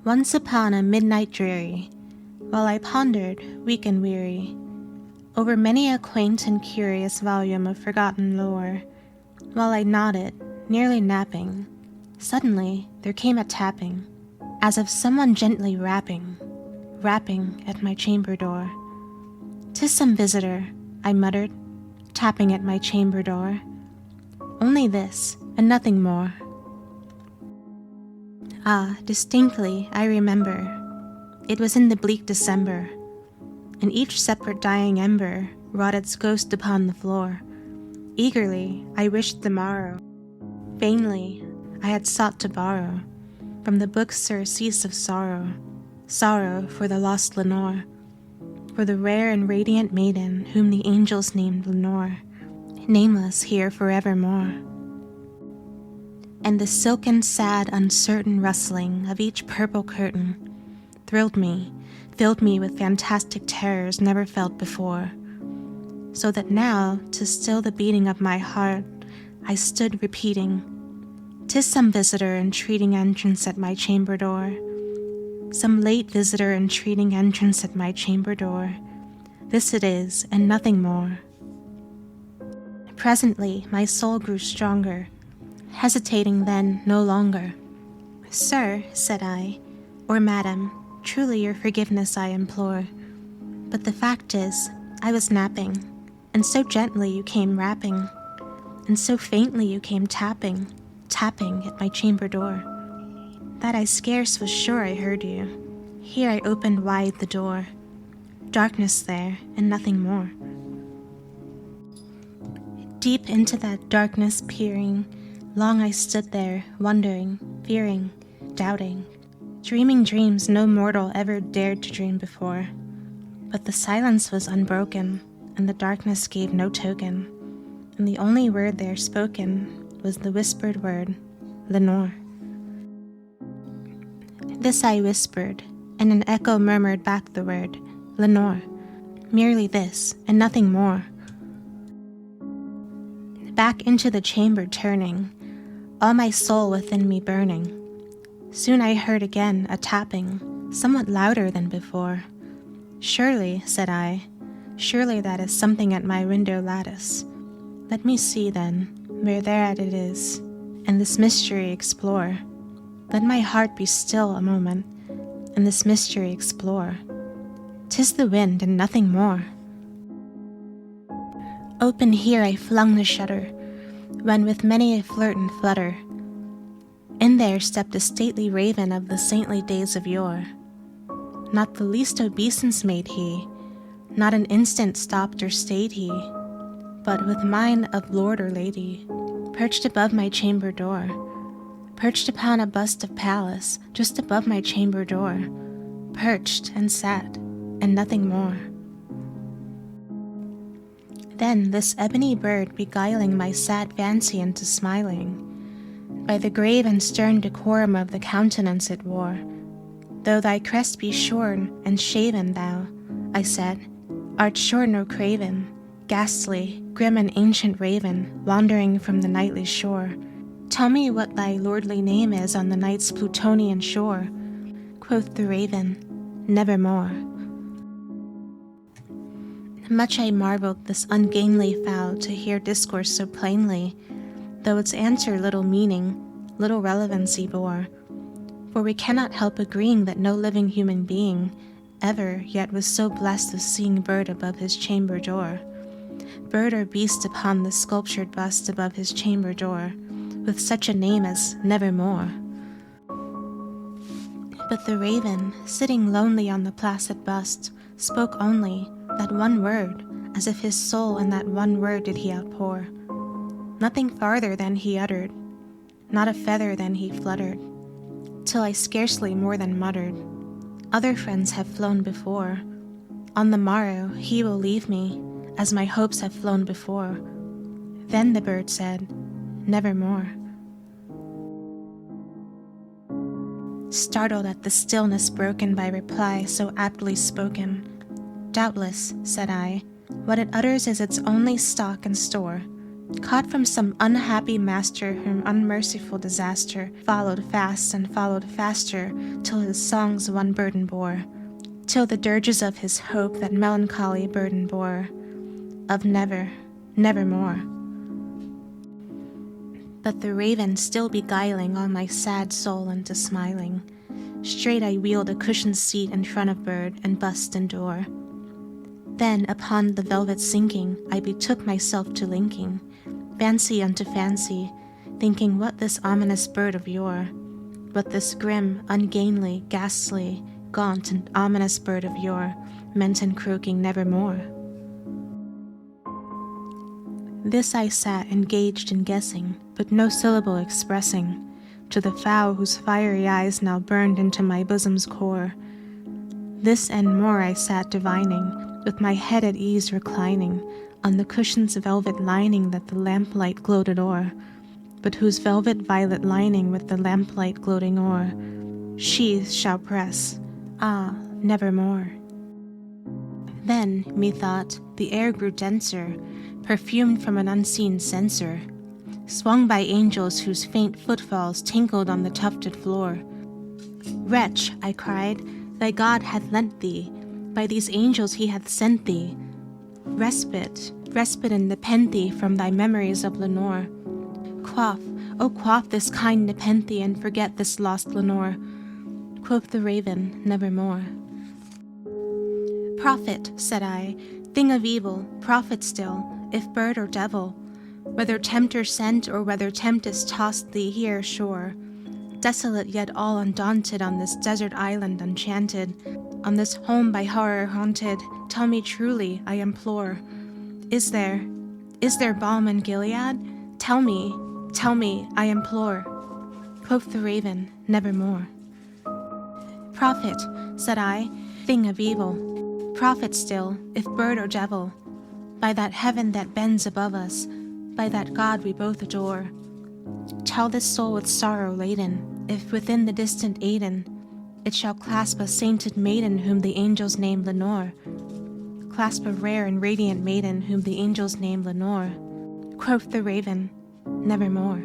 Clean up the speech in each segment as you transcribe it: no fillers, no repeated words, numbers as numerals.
Once upon a midnight dreary, while I pondered, weak and weary, over many a quaint and curious volume of forgotten lore, while I nodded, nearly napping, suddenly there came a tapping, as of someone gently rapping at my chamber door. "'Tis some visitor," I muttered, tapping at my chamber door. "Only this, and nothing more." Ah, distinctly I remember, it was in the bleak December, and each separate dying ember wrought its ghost upon the floor. Eagerly I wished the morrow. Vainly I had sought to borrow from the book's surcease of sorrow, sorrow for the lost Lenore, for the rare and radiant maiden whom the angels named Lenore, nameless here forevermore. And the silken, sad, uncertain rustling of each purple curtain thrilled me, filled me with fantastic terrors never felt before, so that now, to still the beating of my heart, I stood repeating, "'Tis some visitor entreating entrance at my chamber door, some late visitor entreating entrance at my chamber door. This it is, and nothing more." Presently my soul grew stronger, hesitating then no longer. "Sir," said I, "or madam, truly your forgiveness I implore, but the fact is, I was napping, and so gently you came rapping, and so faintly you came tapping at my chamber door, that I scarce was sure I heard you. Here I opened wide the door. Darkness there, and nothing more." Deep into that darkness peering, long I stood there, wondering, fearing, doubting, dreaming dreams no mortal ever dared to dream before. But the silence was unbroken, and the darkness gave no token, and the only word there spoken was the whispered word, "Lenore." This I whispered, and an echo murmured back the word, "Lenore." Merely this, and nothing more. Back into the chamber turning, all my soul within me burning, soon I heard again a tapping, somewhat louder than before. "Surely," said I, "surely that is something at my window lattice. Let me see, then, where thereat it is, and this mystery explore. Let my heart be still a moment, and this mystery explore. 'Tis the wind, and nothing more." Open here I flung the shutter, when with many a flirt and flutter, in there stepped a stately raven of the saintly days of yore. Not the least obeisance made he, not an instant stopped or stayed he, but with mien of lord or lady, perched above my chamber door, perched upon a bust of Pallas just above my chamber door, perched and sat, and nothing more. Then this ebony bird beguiling my sad fancy into smiling, by the grave and stern decorum of the countenance it wore, "Though thy crest be shorn and shaven, thou," I said, "art sure no craven, ghastly, grim and ancient raven, wandering from the nightly shore. Tell me what thy lordly name is on the night's Plutonian shore." Quoth the raven, "Nevermore." Much I marveled this ungainly fowl to hear discourse so plainly, though its answer little meaning, little relevancy bore. For we cannot help agreeing that no living human being ever yet was so blessed as seeing bird above his chamber door, bird or beast upon the sculptured bust above his chamber door, with such a name as Nevermore. But the raven, sitting lonely on the placid bust, spoke only that one word, as if his soul in that one word did he outpour. Nothing farther than he uttered, not a feather than he fluttered, till I scarcely more than muttered, "Other friends have flown before. On the morrow he will leave me, as my hopes have flown before." Then the bird said, "Nevermore." Startled at the stillness broken by reply so aptly spoken, "Doubtless," said I, "what it utters is its only stock and store, caught from some unhappy master whom unmerciful disaster followed fast and followed faster, till his songs one burden bore, till the dirges of his hope that melancholy burden bore, of never, nevermore. But the raven still beguiling all my sad soul into smiling, straight I wheeled a cushioned seat in front of bird and bust and door. Then upon the velvet sinking, I betook myself to linking fancy unto fancy, thinking what this ominous bird of yore, what this grim, ungainly, ghastly, gaunt and ominous bird of yore meant in croaking nevermore. This I sat engaged in guessing, but no syllable expressing, to the fowl whose fiery eyes now burned into my bosom's core. This and more I sat divining, with my head at ease reclining, on the cushion's velvet lining that the lamplight gloated o'er, but whose velvet violet lining with the lamplight gloating o'er, sheaths shall press, ah, nevermore. Then, methought, the air grew denser, perfumed from an unseen censer, swung by angels whose faint footfalls tinkled on the tufted floor. Wretch, I cried, thy God hath lent thee, by these angels he hath sent thee, respite, respite and nepenthe from thy memories of Lenore. Quaff, oh quaff this kind nepenthe and forget this lost Lenore. Quoth the raven, nevermore. Prophet, said I, thing of evil, prophet still, if bird or devil, whether tempter sent or whether tempest tossed thee here shore, desolate yet all undaunted on this desert island enchanted, on this home by horror haunted, tell me truly, I implore, is there balm in Gilead? Tell me, I implore. Quoth the raven, nevermore. Prophet, said I, thing of evil, prophet still, if bird or devil, by that heaven that bends above us, by that God we both adore, tell this soul with sorrow laden, if within the distant Aidenn it shall clasp a sainted maiden whom the angels name Lenore, clasp a rare and radiant maiden whom the angels name Lenore. Quoth the raven, nevermore.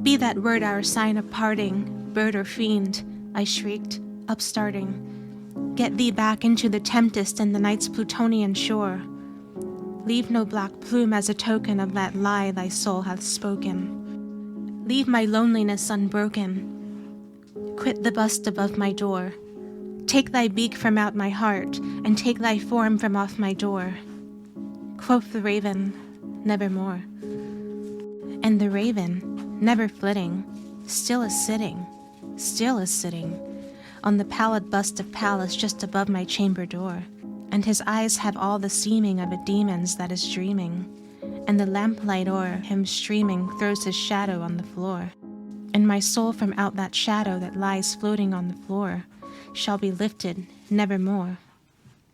Be that word our sign of parting, bird or fiend, I shrieked, upstarting. Get thee back into the tempest and the night's Plutonian shore. Leave no black plume as a token of that lie thy soul hath spoken. Leave my loneliness unbroken. Quit the bust above my door. Take thy beak from out my heart, and take thy form from off my door. Quoth the raven, nevermore. And the raven, never flitting, still is sitting, on the pallid bust of Pallas just above my chamber door, and his eyes have all the seeming of a demon's that is dreaming, and the lamplight o'er him streaming throws his shadow on the floor, and my soul from out that shadow that lies floating on the floor shall be lifted nevermore.